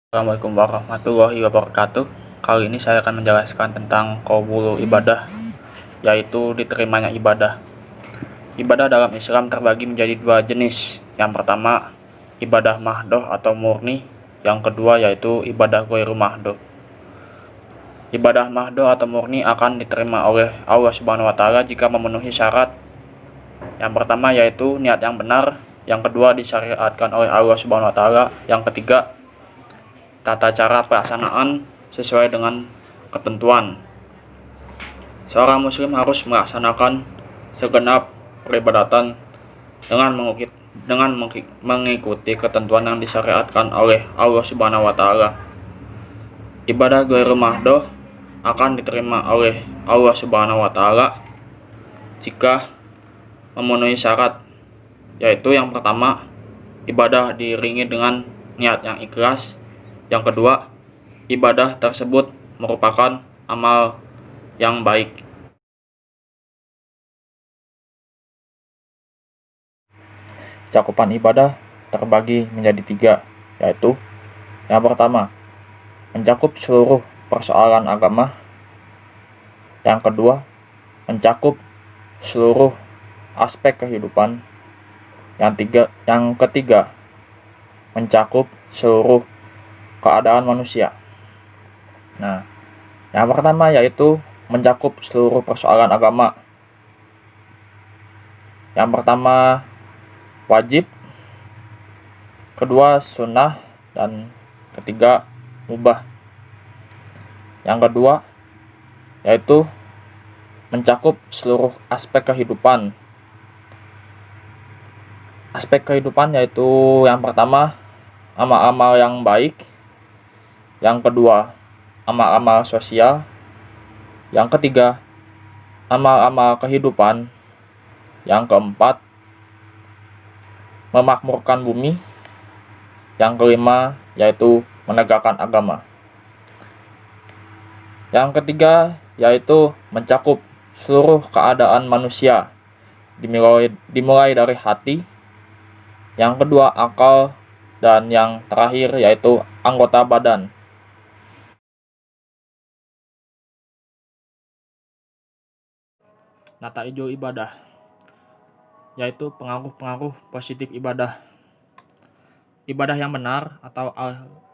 Assalamualaikum warahmatullahi wabarakatuh. Kali ini saya akan menjelaskan tentang qaulul ibadah, yaitu diterimanya ibadah. Ibadah dalam Islam terbagi menjadi dua jenis. Yang pertama, ibadah mahdoh atau murni. Yang kedua yaitu ibadah ghairu mahdoh. Ibadah mahdoh atau murni akan diterima oleh Allah Subhanahu wa taala jika memenuhi syarat. Yang pertama yaitu niat yang benar, yang kedua disyariatkan oleh Allah Subhanahu wa taala, yang ketiga tata cara pelaksanaan sesuai dengan ketentuan. Seorang muslim harus melaksanakan segenap peribadatan dengan mengikuti ketentuan yang disyariatkan oleh Allah Subhanahu wa taala. Ibadah ghairu mahdoh akan diterima oleh Allah Subhanahu wa taala jika memenuhi syarat, yaitu yang pertama, ibadah diiringi dengan niat yang ikhlas. Yang kedua, ibadah tersebut merupakan amal yang baik. Cakupan ibadah terbagi menjadi tiga, yaitu yang pertama, mencakup seluruh persoalan agama. Yang kedua, mencakup seluruh aspek kehidupan. Yang ketiga, mencakup seluruh keadaan manusia. Nah, yang pertama yaitu mencakup seluruh persoalan agama. Yang pertama wajib, kedua sunnah, dan ketiga mubah. Yang kedua yaitu mencakup seluruh aspek kehidupan. Aspek kehidupan yaitu yang pertama amal-amal yang baik, yang kedua amal-amal sosial, yang ketiga amal-amal kehidupan, yang keempat memakmurkan bumi, yang kelima yaitu menegakkan agama. Yang ketiga yaitu mencakup seluruh keadaan manusia, dimulai dari hati, yang kedua akal, dan yang terakhir yaitu anggota badan. Nata ijo ibadah yaitu pengaruh-pengaruh positif ibadah. Ibadah yang benar atau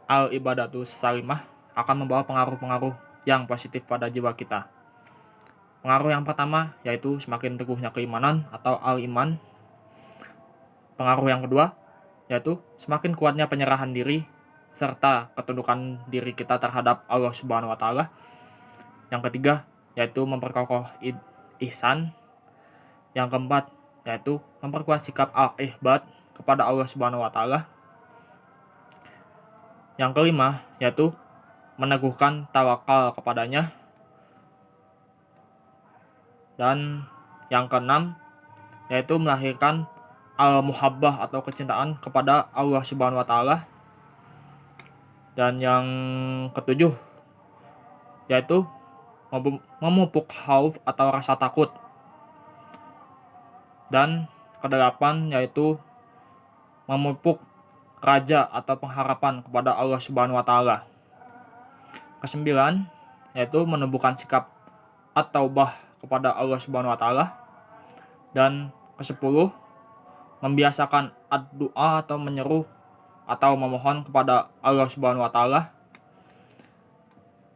al-ibadatu salimah akan membawa pengaruh-pengaruh yang positif pada jiwa kita. Pengaruh yang pertama yaitu semakin teguhnya keimanan atau al-iman. Pengaruh yang kedua yaitu semakin kuatnya penyerahan diri serta ketundukan diri kita terhadap Allah Subhanahu wa taala. Yang ketiga yaitu memperkokoh ihsan. Yang keempat yaitu memperkuat sikap al-ihbad kepada Allah Subhanahu wa taala. Yang kelima yaitu meneguhkan tawakal kepadanya. Dan yang keenam yaitu melahirkan al-muhabbah atau kecintaan kepada Allah Subhanahu wa taala. Dan yang ketujuh yaitu memupuk khauf atau rasa takut. Dan kedelapan yaitu memupuk raja atau pengharapan kepada Allah Subhanahu wa taala. Kesembilan yaitu menumbuhkan sikap at-taubah kepada Allah Subhanahu wa taala. Dan kesepuluh membiasakan ad-doa atau menyeru atau memohon kepada Allah Subhanahu wa taala.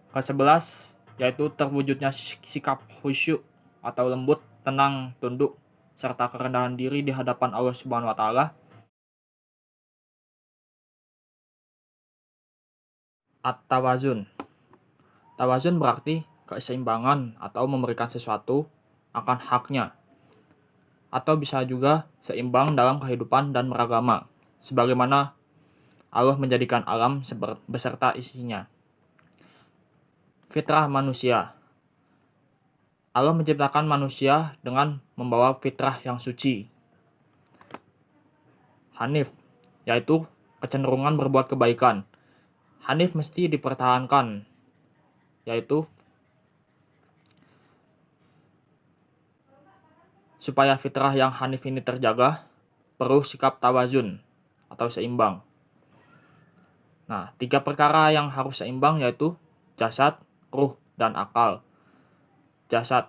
Ke-11 yaitu terwujudnya sikap khusyuk atau lembut, tenang, tunduk serta kerendahan diri di hadapan Allah Subhanahu wa taala. At-tawazun. Tawazun berarti keseimbangan atau memberikan sesuatu akan haknya, atau bisa juga seimbang dalam kehidupan dan beragama, sebagaimana Allah menjadikan alam beserta isinya. Fitrah manusia. Allah menciptakan manusia dengan membawa fitrah yang suci. Hanif, yaitu kecenderungan berbuat kebaikan. Hanif mesti dipertahankan, yaitu supaya fitrah yang hanif ini terjaga, perlu sikap tawazun atau seimbang. Nah, 3 perkara yang harus seimbang yaitu jasad, ruh, dan akal. Jasad.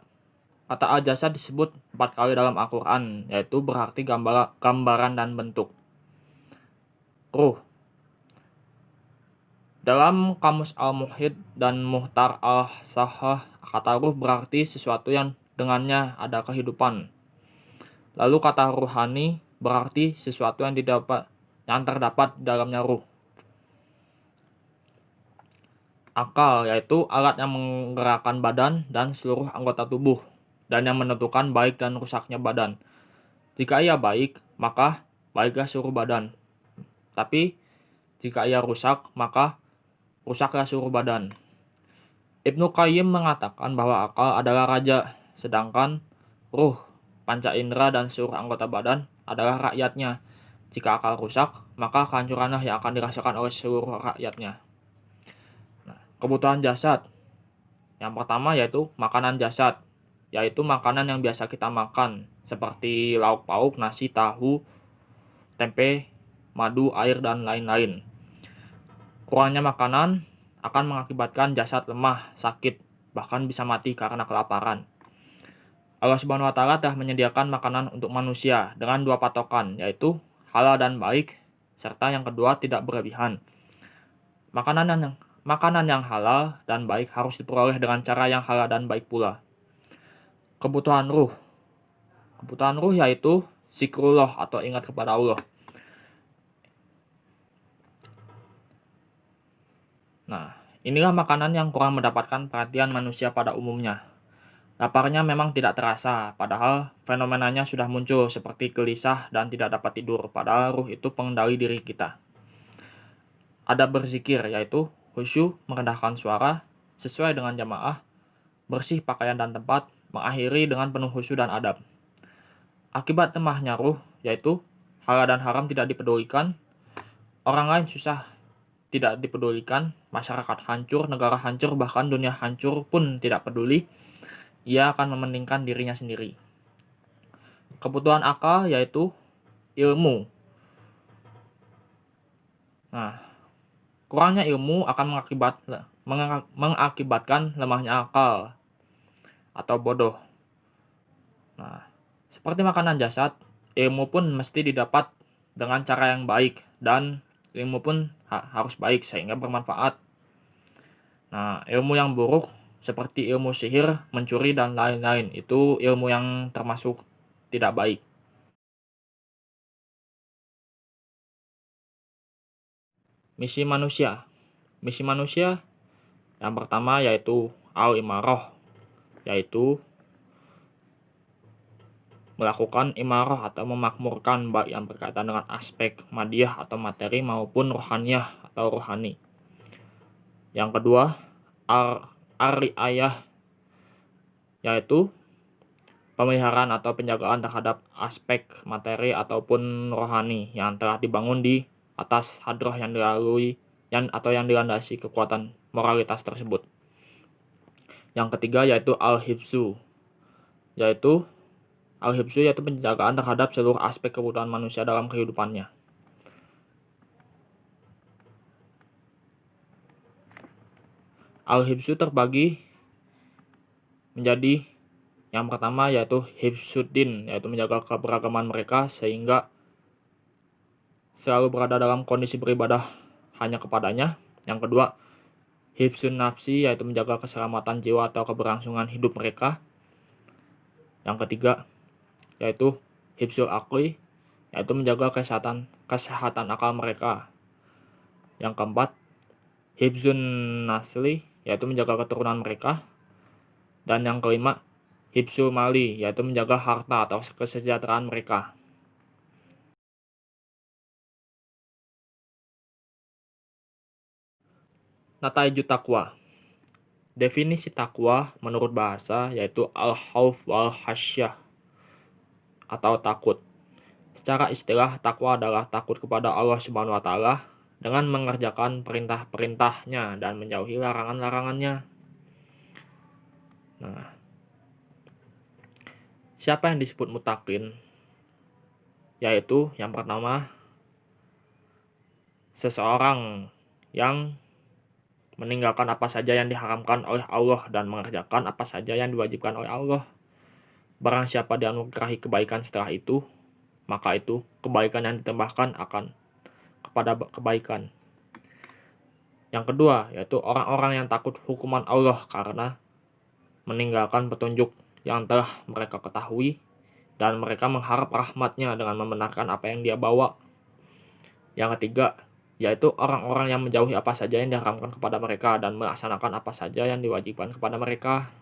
Kata al-jasad disebut 4 kali dalam Al-Quran, yaitu berarti gambaran dan bentuk. Ruh. Dalam Kamus Al-Muhit dan Muhtar Al-Sahah, kata ruh berarti sesuatu yang dengannya ada kehidupan. Lalu kata ruhani berarti sesuatu yang terdapat di dalamnya ruh. Akal yaitu alat yang menggerakkan badan dan seluruh anggota tubuh dan yang menentukan baik dan rusaknya badan. Jika ia baik, maka baiklah seluruh badan. Tapi jika ia rusak, maka rusaklah seluruh badan. Ibnu Qayyim mengatakan bahwa akal adalah raja, sedangkan ruh, panca indera dan seluruh anggota badan adalah rakyatnya. Jika akal rusak, maka kehancuranlah yang akan dirasakan oleh seluruh rakyatnya. Kebutuhan jasad. Yang pertama yaitu makanan jasad, yaitu makanan yang biasa kita makan, seperti lauk pauk, nasi, tahu, tempe, madu, air, dan lain-lain. Kurangnya makanan akan mengakibatkan jasad lemah, sakit, bahkan bisa mati karena kelaparan. Allah Subhanahu wa Ta'ala telah menyediakan makanan untuk manusia dengan 2 patokan, yaitu halal dan baik, serta yang kedua tidak berlebihan. Makanan yang halal dan baik harus diperoleh dengan cara yang halal dan baik pula. Kebutuhan ruh. Kebutuhan ruh yaitu zikrullah atau ingat kepada Allah. Nah, inilah makanan yang kurang mendapatkan perhatian manusia pada umumnya. Laparnya memang tidak terasa, padahal fenomenanya sudah muncul seperti gelisah dan tidak dapat tidur, padahal ruh itu pengendali diri kita. Ada berzikir, yaitu khusyuk merendahkan suara, sesuai dengan jamaah, bersih pakaian dan tempat, mengakhiri dengan penuh khusyuk dan adab. Akibat lemahnya ruh, yaitu halal dan haram tidak dipedulikan, orang lain susah tidak dipedulikan, masyarakat hancur, negara hancur, bahkan dunia hancur pun tidak peduli, ia akan mementingkan dirinya sendiri. Kebutuhan akal yaitu ilmu. Nah, kurangnya ilmu akan mengakibatkan lemahnya akal atau bodoh. Nah, seperti makanan jasad, ilmu pun mesti didapat dengan cara yang baik dan ilmu pun harus baik sehingga bermanfaat. Nah, ilmu yang buruk seperti ilmu sihir, mencuri, dan lain-lain itu ilmu yang termasuk tidak baik. Misi manusia. Misi manusia yang pertama yaitu al-imarah, yaitu melakukan imarah atau memakmurkan baik yang berkaitan dengan aspek madiyah atau materi maupun rohaniyah atau rohani. Yang kedua, ar-riayah, yaitu pemeliharaan atau penjagaan terhadap aspek materi ataupun rohani yang telah dibangun di atas hadroh yang dilandasi kekuatan moralitas tersebut. Yang ketiga yaitu al-hibsu, yaitu penjagaan terhadap seluruh aspek kebutuhan manusia dalam kehidupannya. Al-hibsu terbagi menjadi yang pertama yaitu hibsuddin, yaitu menjaga keberagaman mereka sehingga selalu berada dalam kondisi beribadah hanya kepadanya. Yang kedua, hibsun nafsi, yaitu menjaga keselamatan jiwa atau keberlangsungan hidup mereka. Yang ketiga, yaitu hibsul akli, yaitu menjaga kesehatan akal mereka. Yang keempat, hibzun nasli, yaitu menjaga keturunan mereka. Dan yang kelima, hibsul mali, yaitu menjaga harta atau kesejahteraan mereka. Nataiju takwa. Definisi takwa menurut bahasa yaitu al-khauf wal khasyah atau takut. Secara istilah, takwa adalah takut kepada Allah Subhanahu wa Ta'ala dengan mengerjakan perintah-perintahnya dan menjauhi larangan-larangannya. Nah, siapa yang disebut mutakin? Yaitu yang pertama, seseorang yang meninggalkan apa saja yang diharamkan oleh Allah dan mengerjakan apa saja yang diwajibkan oleh Allah. Barang siapa dianugerahi kebaikan setelah itu, maka itu kebaikan yang ditambahkan akan kepada kebaikan. Yang kedua, yaitu orang-orang yang takut hukuman Allah karena meninggalkan petunjuk yang telah mereka ketahui dan mereka mengharap rahmatnya dengan membenarkan apa yang dia bawa. Yang ketiga, yaitu orang-orang yang menjauhi apa saja yang diharamkan kepada mereka dan melaksanakan apa saja yang diwajibkan kepada mereka.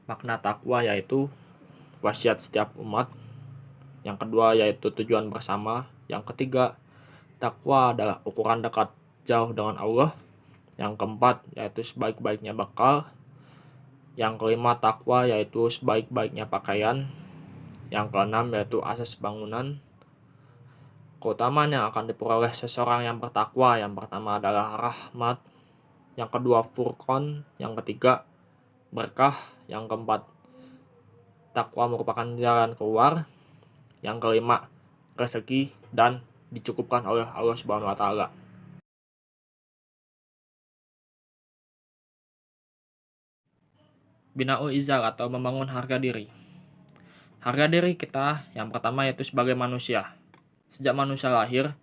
Makna takwa yaitu wasiat setiap umat. Yang kedua yaitu tujuan bersama. Yang ketiga, takwa adalah ukuran dekat jauh dengan Allah. Yang keempat yaitu sebaik-baiknya bekal. Yang kelima, takwa yaitu sebaik-baiknya pakaian. Yang keenam yaitu asas bangunan. Keutamaan yang akan diperoleh seseorang yang bertakwa, yang pertama adalah rahmat, yang kedua furqan, yang ketiga berkah, yang keempat takwa merupakan jalan keluar, yang kelima rezeki dan dicukupkan oleh Allah Subhanahu wa taala. Bina'ul izar atau membangun harga diri. Harga diri kita yang pertama yaitu sebagai manusia. Sejak manusia lahir,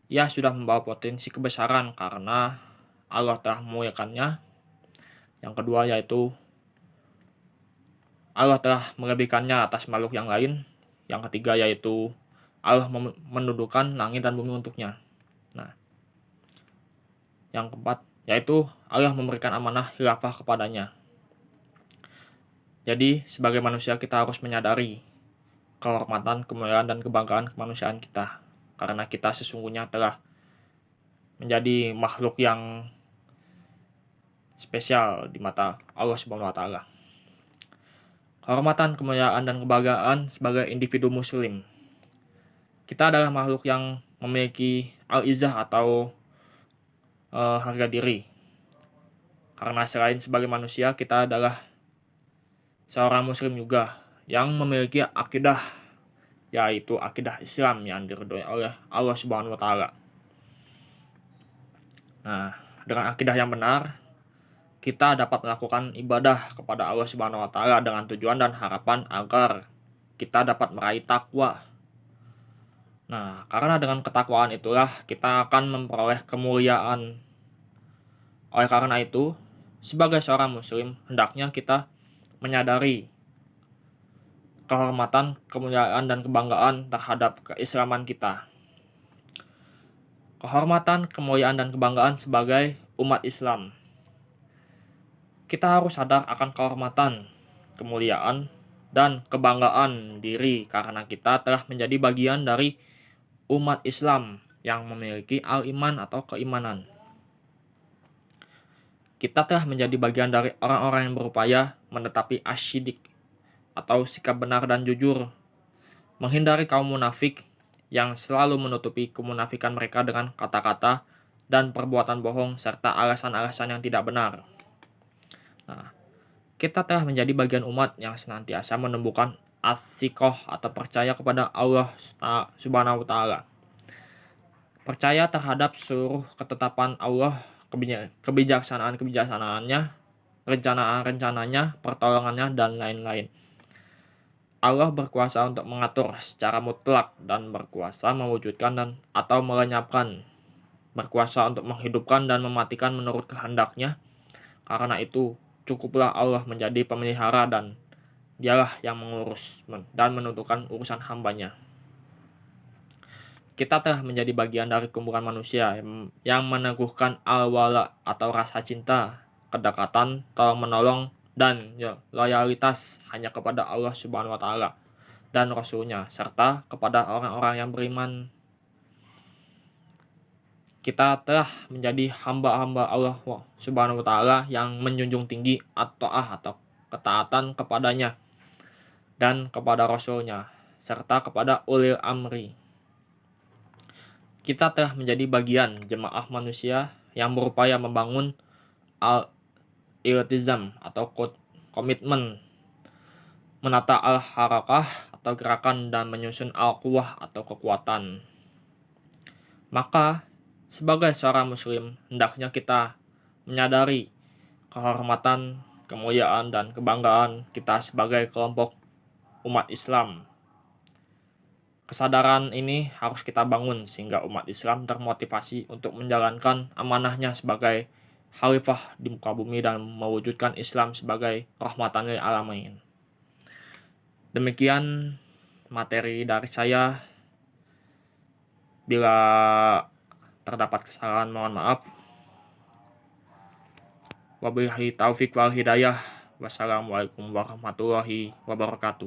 ia sudah membawa potensi kebesaran karena Allah telah memuliakannya. Yang kedua yaitu Allah telah melebihkannya atas makhluk yang lain. Yang ketiga yaitu Allah menundukkan langit dan bumi untuknya. Nah, yang keempat yaitu Allah memberikan amanah khilafah kepadanya. Jadi sebagai manusia kita harus menyadari kehormatan, kemuliaan, dan kebanggaan kemanusiaan kita. Karena kita sesungguhnya telah menjadi makhluk yang spesial di mata Allah Subhanahu wa taala. Kehormatan, kemuliaan, dan kebanggaan sebagai individu muslim. Kita adalah makhluk yang memiliki al-izzah atau harga diri. Karena selain sebagai manusia, kita adalah seorang muslim juga yang memiliki akidah, yaitu akidah Islam yang diridhoi oleh Allah Subhanahu wa taala. Nah, dengan akidah yang benar, kita dapat melakukan ibadah kepada Allah Subhanahu wa taala dengan tujuan dan harapan agar kita dapat meraih takwa. Nah, karena dengan ketakwaan itulah kita akan memperoleh kemuliaan. Oleh karena itu, sebagai seorang muslim, hendaknya kita menyadari kehormatan, kemuliaan, dan kebanggaan terhadap keislaman kita. Kehormatan, kemuliaan, dan kebanggaan sebagai umat Islam. Kita harus sadar akan kehormatan, kemuliaan, dan kebanggaan diri karena kita telah menjadi bagian dari umat Islam yang memiliki al-iman atau keimanan. Kita telah menjadi bagian dari orang-orang yang berupaya menetapi asyidik atau sikap benar dan jujur, menghindari kaum munafik yang selalu menutupi kemunafikan mereka dengan kata-kata dan perbuatan bohong serta alasan-alasan yang tidak benar. Nah, kita telah menjadi bagian umat yang senantiasa menumbuhkan as-siqah atau percaya kepada Allah Subhanahu wa taala. Percaya terhadap seluruh ketetapan Allah, kebijaksanaan-kebijaksanaannya, rencana-rencananya, pertolongannya, dan lain-lain. Allah berkuasa untuk mengatur secara mutlak dan berkuasa mewujudkan dan atau melenyapkan, berkuasa untuk menghidupkan dan mematikan menurut kehendaknya. Karena itu, cukuplah Allah menjadi pemelihara dan dialah yang mengurus dan menentukan urusan hambanya. Kita telah menjadi bagian dari kumpulan manusia yang meneguhkan al-wala atau rasa cinta, kedekatan, tolong-menolong, dan loyalitas hanya kepada Allah Subhanahu wa taala dan Rasul-Nya serta kepada orang-orang yang beriman. Kita telah menjadi hamba-hamba Allah Subhanahu wa taala yang menjunjung tinggi at-ta'ah atau ketaatan kepadanya dan kepada Rasul-Nya serta kepada ulil amri. Kita telah menjadi bagian jemaah manusia yang berupaya membangun al-iltizam atau komitmen, menata al-harakah atau gerakan, dan menyusun al-quwah atau kekuatan. Maka Sebagai seorang muslim, hendaknya kita menyadari kehormatan, kemuliaan, dan kebanggaan kita sebagai kelompok umat Islam. Kesadaran ini harus kita bangun sehingga umat Islam termotivasi untuk menjalankan amanahnya sebagai khalifah di muka bumi dan mewujudkan Islam sebagai rahmatan lil alamin. Demikian materi dari saya. Bila terdapat kesalahan, mohon maaf. Wabillahi taufik wal hidayah. Wassalamualaikum warahmatullahi wabarakatuh.